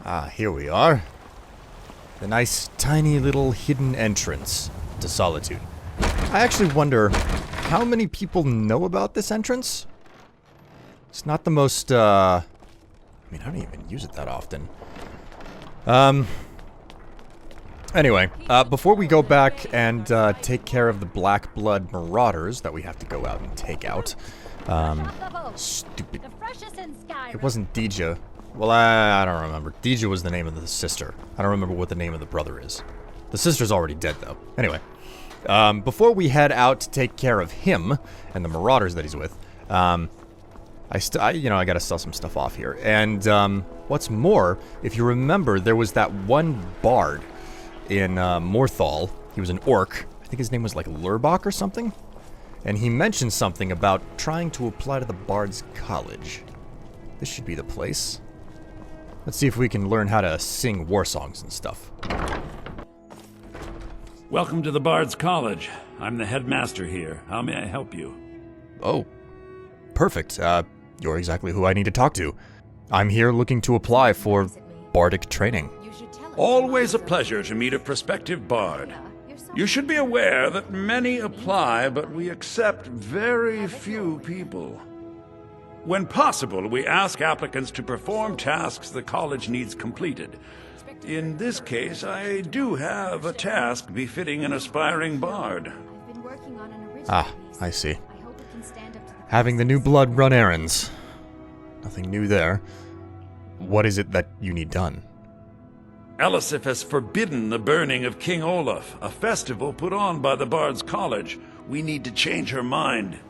Ah, here we are. The nice, tiny little hidden entrance to Solitude. I actually wonder how many people know about this entrance? It's not the most, I mean, I don't even use it that often. Anyway, before we go back and take care of the Black Blood Marauders that we have to go out and take out. Stupid. It wasn't Deja. Well, I don't remember. Deja was the name of the sister. I don't remember what the name of the brother is. The sister's already dead, though. Anyway, before we head out to take care of him and the Marauders that he's with, I gotta sell some stuff off here. And what's more, if you remember, there was that one bard in Morthal. He was an orc. I think his name was like Lurbach or something. And he mentioned something about trying to apply to the Bards College. This should be the place. Let's see if we can learn how to sing war songs and stuff. Welcome to the Bards College. I'm the headmaster here. How may I help you? Oh, perfect. You're exactly who I need to talk to. I'm here looking to apply for bardic training. Always a pleasure to meet a prospective bard. You should be aware that many apply, but we accept very few people. When possible, we ask applicants to perform tasks the college needs completed. In this case, I do have a task befitting an aspiring bard. Ah, I see. Having the new blood run errands. Nothing new there. What is it that you need done? Elisif has forbidden the burning of King Olaf, a festival put on by the Bards College. We need to change her mind.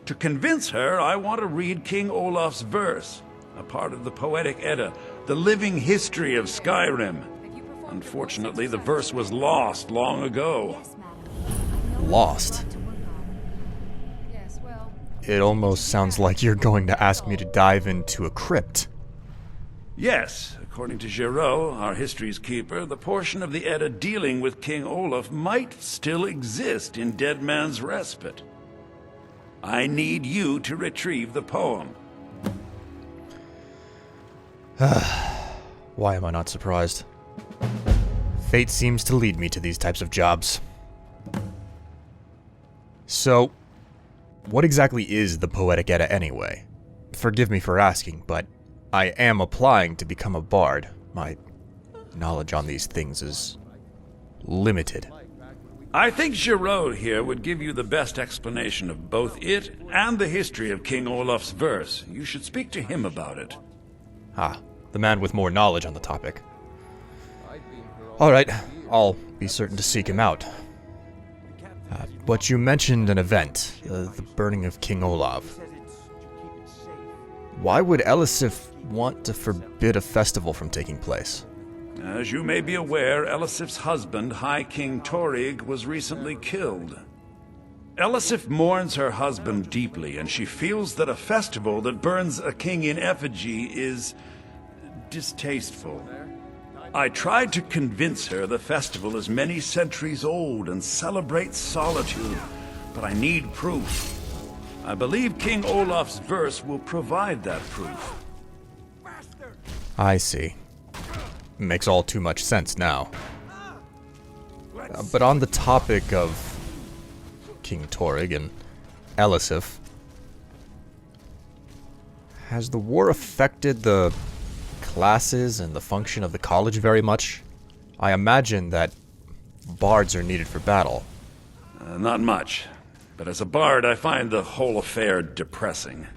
To convince her, I want to read King Olaf's verse, a part of the Poetic Edda, the living history of Skyrim. Unfortunately, the verse was lost long ago. Lost? It almost sounds like you're going to ask me to dive into a crypt. Yes, according to Giraud, our history's keeper, the portion of the Edda dealing with King Olaf might still exist in Dead Man's Respite. I need you to retrieve the poem. Why am I not surprised? Fate seems to lead me to these types of jobs. So, what exactly is the Poetic Edda anyway? Forgive me for asking, but I am applying to become a bard. My knowledge on these things is limited. I think Giraud here would give you the best explanation of both it and the history of King Olaf's verse. You should speak to him about it. Ah, the man with more knowledge on the topic. Alright, I'll be certain to seek him out. But you mentioned an event, the burning of King Olaf. Why would Elisif want to forbid a festival from taking place? As you may be aware, Elisif's husband, High King Torig, was recently killed. Elisif mourns her husband deeply, and she feels that a festival that burns a king in effigy is distasteful. I tried to convince her the festival is many centuries old and celebrates solitude, but I need proof. I believe King Olaf's verse will provide that proof. I see. Makes all too much sense now. But on the topic of King Torig and Elisif, has the war affected the classes and the function of the college very much? I imagine that bards are needed for battle. Not much, but as a bard I find the whole affair depressing.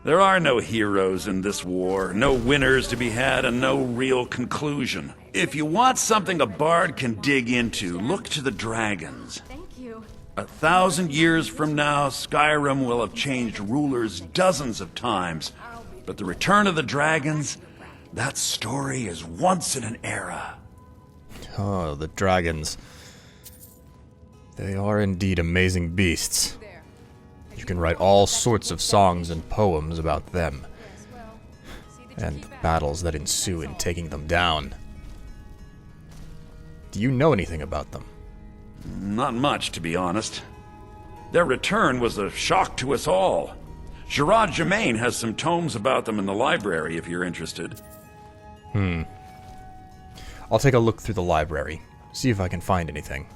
There are no heroes in this war, no winners to be had, and no real conclusion. If you want something a bard can dig into, look to the dragons. Thank you. 1,000 years from now, Skyrim will have changed rulers dozens of times. But the return of the dragons, that story is once in an era. Oh, the dragons. They are indeed amazing beasts. You can write all sorts of songs and poems about them, and the battles that ensue in taking them down. Do you know anything about them? Not much, to be honest. Their return was a shock to us all. Gerard Germain has some tomes about them in the library, if you're interested. I'll take a look through the library, see if I can find anything.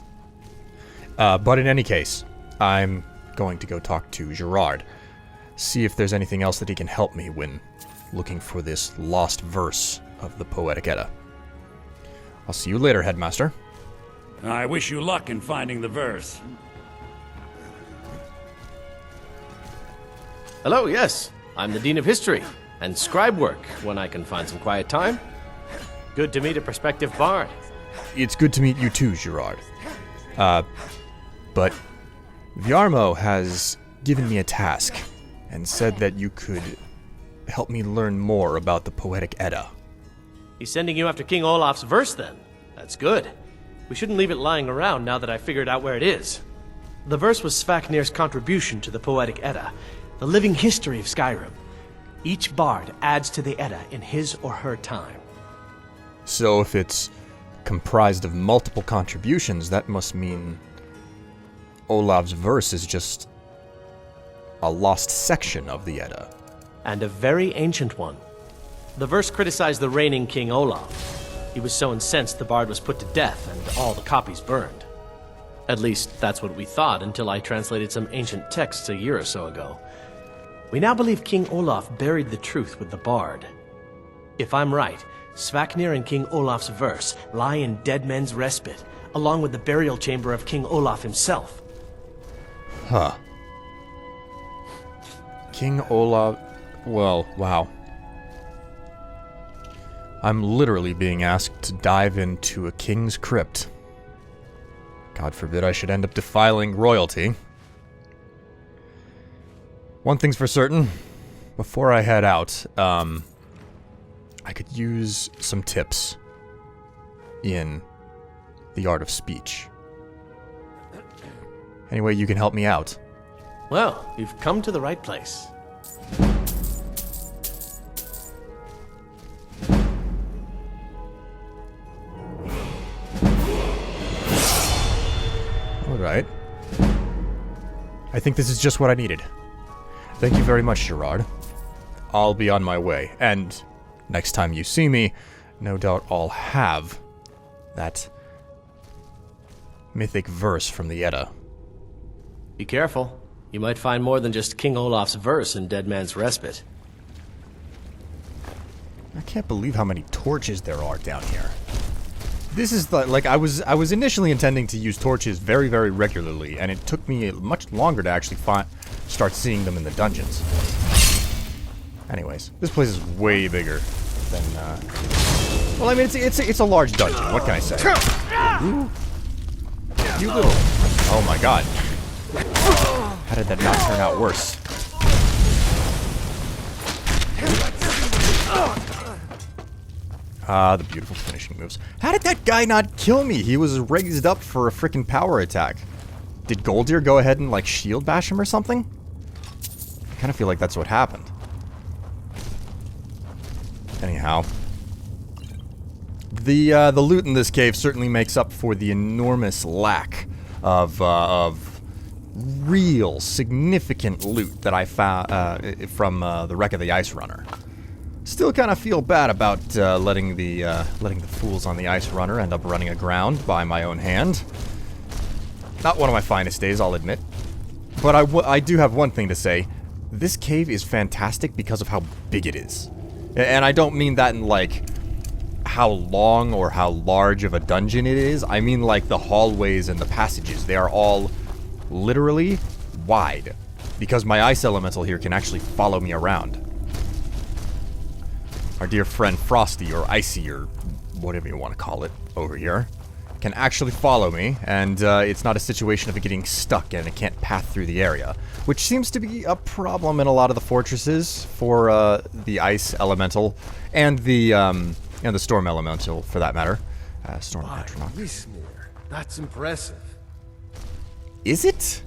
But in any case, I'm going to go talk to Gerard, see if there's anything else that he can help me when looking for this lost verse of the Poetic Edda. I'll see you later, Headmaster. I wish you luck in finding the verse. Hello, yes. I'm the Dean of History, and scribe work when I can find some quiet time. Good to meet a prospective bard. It's good to meet you too, Gerard. But Viarmo has given me a task, and said that you could help me learn more about the Poetic Edda. He's sending you after King Olaf's verse, then. That's good. We shouldn't leave it lying around now that I figured out where it is. The verse was Svafnir's contribution to the Poetic Edda, the living history of Skyrim. Each bard adds to the Edda in his or her time. So if it's comprised of multiple contributions, that must mean Olaf's verse is just a lost section of the Edda. And a very ancient one. The verse criticized the reigning King Olaf. He was so incensed the bard was put to death and all the copies burned. At least, that's what we thought until I translated some ancient texts a year or so ago. We now believe King Olaf buried the truth with the bard. If I'm right, Svafnir and King Olaf's verse lie in Dead Men's Respite, along with the burial chamber of King Olaf himself. Huh. King Olaf... Well, wow. I'm literally being asked to dive into a king's crypt. God forbid I should end up defiling royalty. One thing's for certain. Before I head out, I could use some tips in the art of speech. Anyway, you can help me out. Well, you've come to the right place. Alright. I think this is just what I needed. Thank you very much, Gerard. I'll be on my way, and next time you see me, no doubt I'll have that mythic verse from the Edda. Be careful. You might find more than just King Olaf's verse in Dead Man's Respite. I can't believe how many torches there are down here. This is the, like, I was initially intending to use torches very, very regularly, and it took me much longer to actually start seeing them in the dungeons. Anyways, this place is way bigger than, well, I mean, it's a large dungeon, what can I say? Ooh. You little... Oh my god. How did that not turn out worse? Ah, the beautiful finishing moves. How did that guy not kill me? He was raised up for a freaking power attack. Did Goldir go ahead and, like, shield bash him or something? I kind of feel like that's what happened. Anyhow. The loot in this cave certainly makes up for the enormous lack of real significant loot that I found from the wreck of the Ice Runner. Still kind of feel bad about letting the fools on the Ice Runner end up running aground by my own hand. Not one of my finest days, I'll admit. But I do have one thing to say. This cave is fantastic because of how big it is. And I don't mean that in, like, how long or how large of a dungeon it is. I mean, like, the hallways and the passages. They are all literally wide. Because my ice elemental here can actually follow me around. Our dear friend Frosty, or Icy, or whatever you want to call it, over here, can actually follow me, and it's not a situation of it getting stuck and it can't path through the area, which seems to be a problem in a lot of the fortresses for the ice elemental and the storm elemental, for that matter. Storm Patronach. That's impressive. Is it?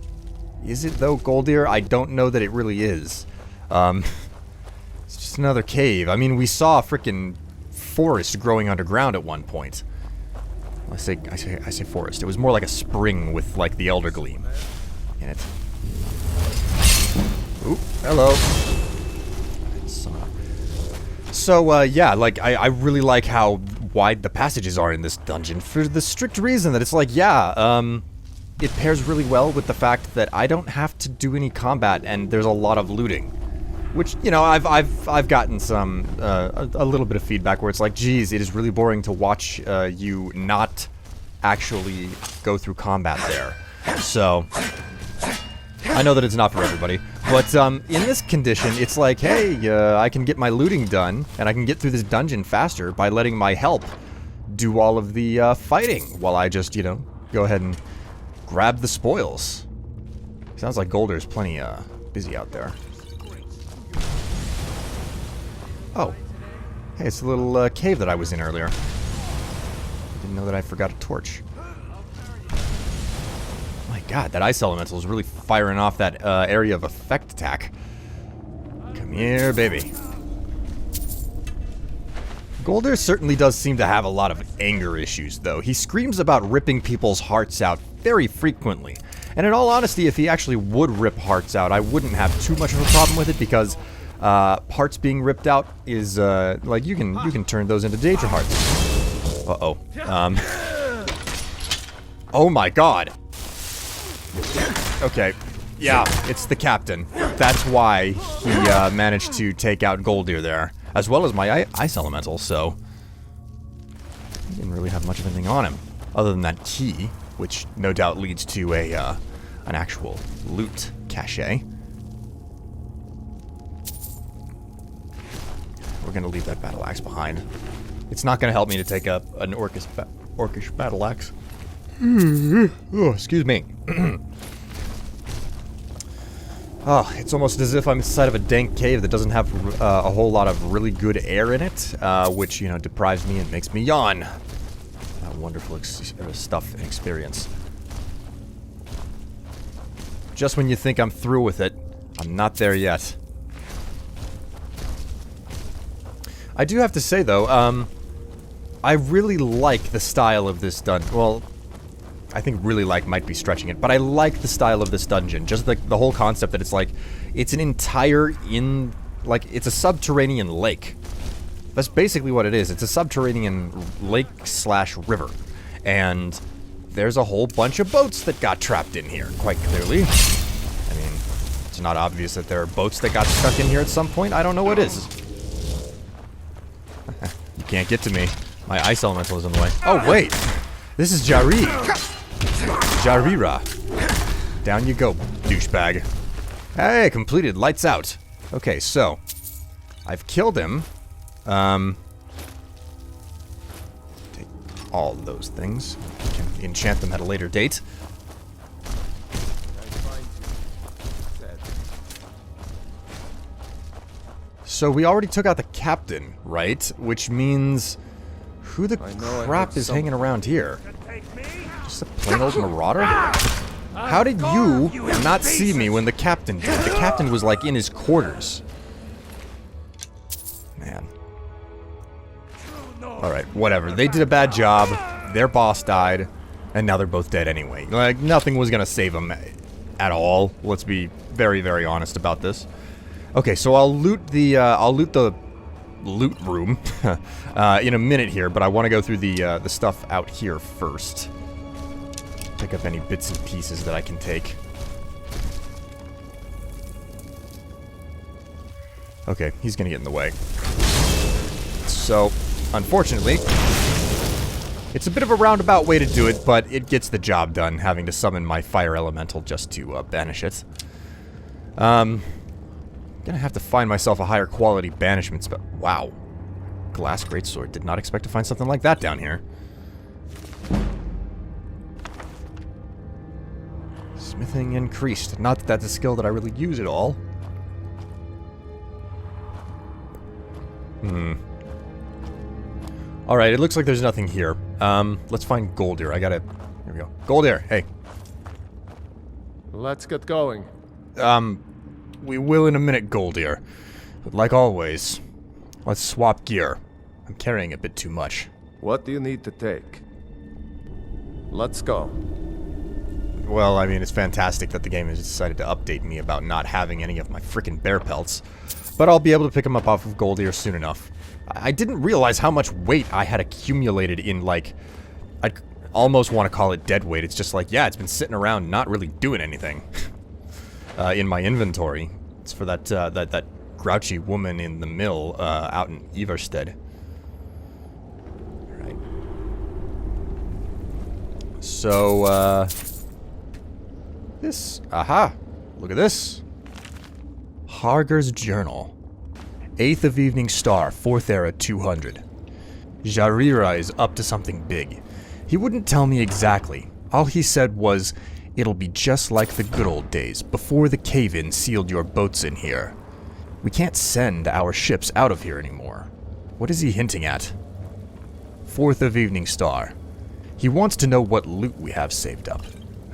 Is it though, Goldir? I don't know that it really is. It's just another cave. I mean, we saw a frickin' forest growing underground at one point. I say forest. It was more like a spring with, like, the Elder Gleam in it. Ooh, hello. So, yeah, like, I really like how wide the passages are in this dungeon for the strict reason that it's like, yeah, it pairs really well with the fact that I don't have to do any combat and there's a lot of looting. Which, you know, I've gotten some, a little bit of feedback where it's like, geez, it is really boring to watch, you not actually go through combat there. So, I know that it's not for everybody, but in this condition, it's like, hey, I can get my looting done, and I can get through this dungeon faster by letting my help do all of the fighting, while I just, you know, go ahead and grab the spoils. Sounds like Golder's plenty busy out there. Oh, hey, it's the little cave that I was in earlier. Didn't know that I forgot a torch. My god, that ice elemental is really firing off that area of effect attack. Come here, baby. Golder certainly does seem to have a lot of anger issues, though. He screams about ripping people's hearts out very frequently. And in all honesty, if he actually would rip hearts out, I wouldn't have too much of a problem with it, because hearts being ripped out is, like, you can turn those into danger hearts. Uh-oh. Oh my god. Okay. Yeah, it's the captain. That's why he managed to take out Goldir there, as well as my ice elemental, so he didn't really have much of anything on him, other than that key, which no doubt leads to a an actual loot cache. We're gonna leave that battle axe behind. It's not gonna help me to take up an orcish battle axe. Oh, excuse me. Oh, it's almost as if I'm inside of a dank cave that doesn't have a whole lot of really good air in it, which, you know, deprives me and makes me yawn. That wonderful stuff and experience. Just when you think I'm through with it, I'm not there yet. I do have to say, though, I really like the style of this dungeon. Well, I think really like might be stretching it, but I like the style of this dungeon. Just the whole concept that it's like, it's an entire it's a subterranean lake. That's basically what it is. It's a subterranean lake / river. And there's a whole bunch of boats that got trapped in here, quite clearly. I mean, it's not obvious that there are boats that got stuck in here at some point. I don't know what is. You can't get to me. My ice elemental is in the way. Oh, wait. This is Jari. Jarira. Down you go, douchebag. Hey, completed. Lights out. Okay, so I've killed him. Take all those things. Can enchant them at a later date. So we already took out the captain, right? Which means, who the crap is hanging around here? Just a plain old marauder? How did you not see me when the captain did? The captain was like in his quarters. Man. Alright, whatever. They did a bad job. Their boss died. And now they're both dead anyway. Like, nothing was gonna save them at all. Let's be very, very honest about this. Okay, so I'll loot the loot room in a minute here, but I want to go through the stuff out here first. Pick up any bits and pieces that I can take. Okay, he's gonna get in the way. So, unfortunately, it's a bit of a roundabout way to do it, but it gets the job done, having to summon my fire elemental just to banish it. Gonna have to find myself a higher quality banishment spell. Wow. Glass greatsword. Did not expect to find something like that down here. Smithing increased. Not that that's a skill that I really use at all. Alright, it looks like there's nothing here. Let's find Goldir. Here we go. Goldir, hey. Let's get going. We will in a minute, Goldir. But like always, let's swap gear. I'm carrying a bit too much. What do you need to take? Let's go. Well, I mean, it's fantastic that the game has decided to update me about not having any of my frickin' bear pelts. But I'll be able to pick him up off of Gold Ear soon enough. I didn't realize how much weight I had accumulated in, like... I'd almost want to call it dead weight. It's just like, yeah, it's been sitting around not really doing anything. In my inventory. It's for that grouchy woman in the mill, out in Everstead. Right. So, this. Aha! Look at this. Harger's Journal. 8th of Evening Star, 4th Era 200. Jarira is up to something big. He wouldn't tell me exactly. All he said was, it'll be just like the good old days, before the cave-in sealed your boats in here. We can't send our ships out of here anymore. What is he hinting at? 4th of Evening Star. He wants to know what loot we have saved up.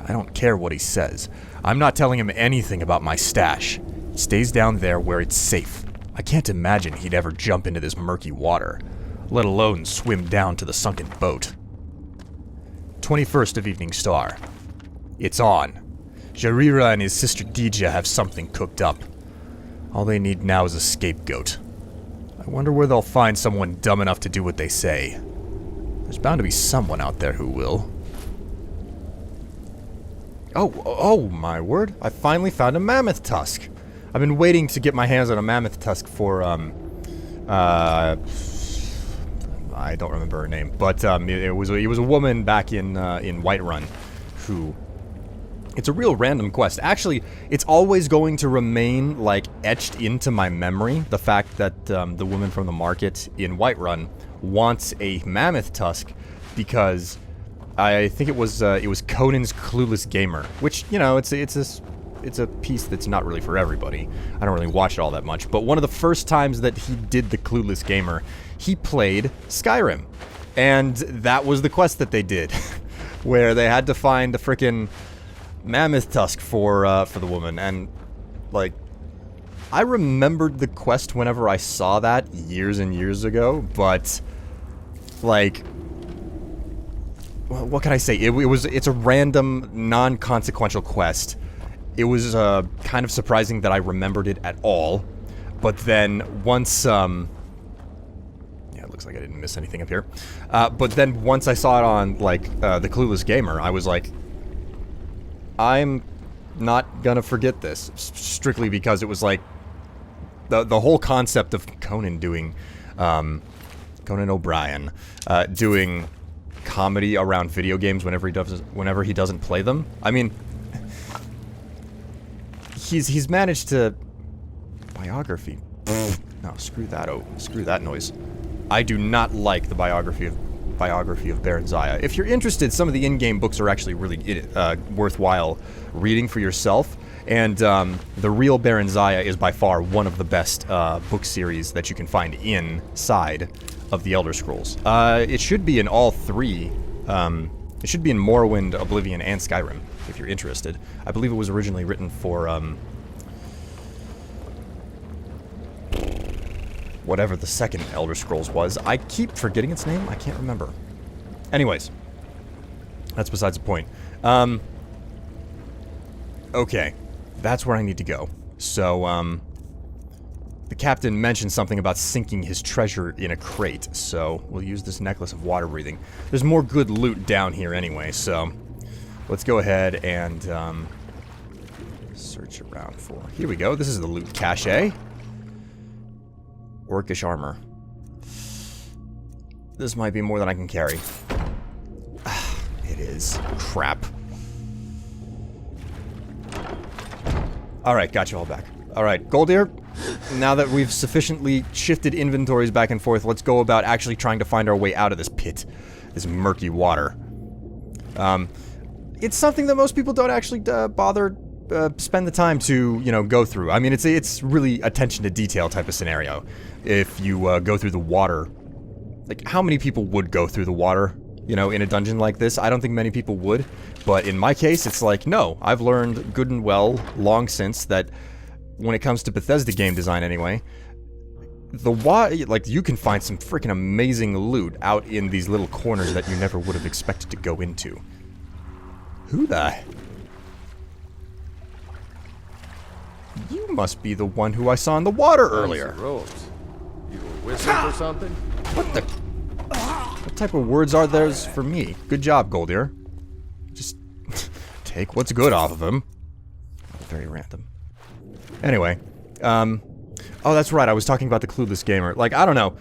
I don't care what he says. I'm not telling him anything about my stash. It stays down there where it's safe. I can't imagine he'd ever jump into this murky water, let alone swim down to the sunken boat. 21st of Evening Star. It's on. Jarira and his sister Dija have something cooked up. All they need now is a scapegoat. I wonder where they'll find someone dumb enough to do what they say. There's bound to be someone out there who will. Oh my word. I finally found a mammoth tusk. I've been waiting to get my hands on a mammoth tusk for, I don't remember her name, but it was a woman back in Whiterun who... It's a real random quest. Actually, it's always going to remain, like, etched into my memory, the fact that the woman from the market in Whiterun wants a mammoth tusk because I think it was Conan's Clueless Gamer, which, you know, it's a piece that's not really for everybody. I don't really watch it all that much, but one of the first times that he did the Clueless Gamer, he played Skyrim. And that was the quest that they did, where they had to find the frickin' mammoth tusk for the woman. And, like, I remembered the quest whenever I saw that years and years ago, but, like, what can I say? It's a random, non-consequential quest. It was kind of surprising that I remembered it at all, but then once, yeah, it looks like I didn't miss anything up here. But then once I saw it on, like, the Clueless Gamer, I was like, I'm not gonna forget this, strictly because it was like, the whole concept of Conan doing, Conan O'Brien, doing comedy around video games whenever he doesn't play them. I mean, he's managed to... Biography. No, screw that noise. I do not like the biography of Baranzaya. If you're interested, some of the in-game books are actually really worthwhile reading for yourself. And the real Baranzaya is by far one of the best book series that you can find inside of the Elder Scrolls. It should be in all three. It should be in Morrowind, Oblivion, and Skyrim, if you're interested. I believe it was originally written for, whatever the second Elder Scrolls was. I keep forgetting its name. I can't remember. Anyways, that's besides the point. Okay, that's where I need to go. So, the captain mentioned something about sinking his treasure in a crate, so we'll use this necklace of water breathing. There's more good loot down here anyway, so let's go ahead and search around for... Here we go. This is the loot cache. Orcish armor. This might be more than I can carry. It is. Crap. Alright, got you all back. Alright, Goldear, now that we've sufficiently shifted inventories back and forth, let's go about actually trying to find our way out of this pit. This murky water. It's something that most people don't actually bother spend the time to, you know, go through. I mean, it's really attention to detail type of scenario. If you go through the water, like, how many people would go through the water, you know, in a dungeon like this? I don't think many people would, but in my case, it's like, no, I've learned good and well, long since, that when it comes to Bethesda game design anyway, like, you can find some freaking amazing loot out in these little corners that you never would have expected to go into. Who the... You must be the one who I saw in the water earlier. Ropes. You were whistling for something? What the? What type of words are those for me? Good job, Goldier. Just take what's good off of him. Very random. Anyway, oh, that's right. I was talking about the Clueless Gamer. Like, I don't know.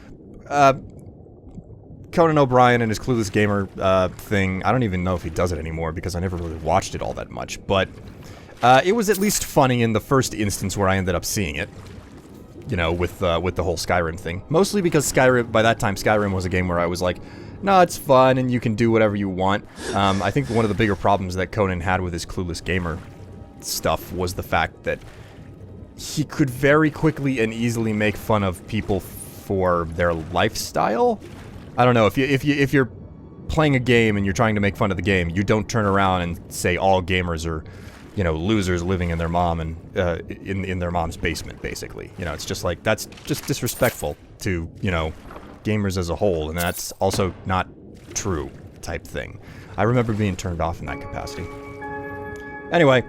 Conan O'Brien and his Clueless Gamer thing. I don't even know if he does it anymore because I never really watched it all that much. But it was at least funny in the first instance where I ended up seeing it. You know, with the whole Skyrim thing. Mostly because Skyrim, by that time, Skyrim was a game where I was like, no, it's fun and you can do whatever you want. I think one of the bigger problems that Conan had with his Clueless Gamer stuff was the fact that he could very quickly and easily make fun of people for their lifestyle. I don't know, if you're playing a game and you're trying to make fun of the game, you don't turn around and say all gamers are, you know, losers living in their mom and in their mom's basement, basically. You know, it's just like, that's just disrespectful to, you know, gamers as a whole, and that's also not true type thing. I remember being turned off in that capacity. Anyway,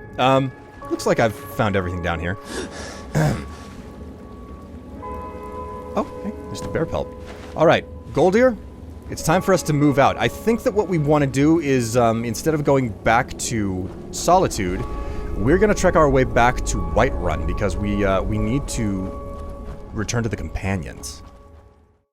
looks like I've found everything down here. Oh, hey, there's the bear pelt. Alright, Goldier, it's time for us to move out. I think that what we want to do is, instead of going back to Solitude, we're gonna trek our way back to Whiterun, because we need to return to the Companions.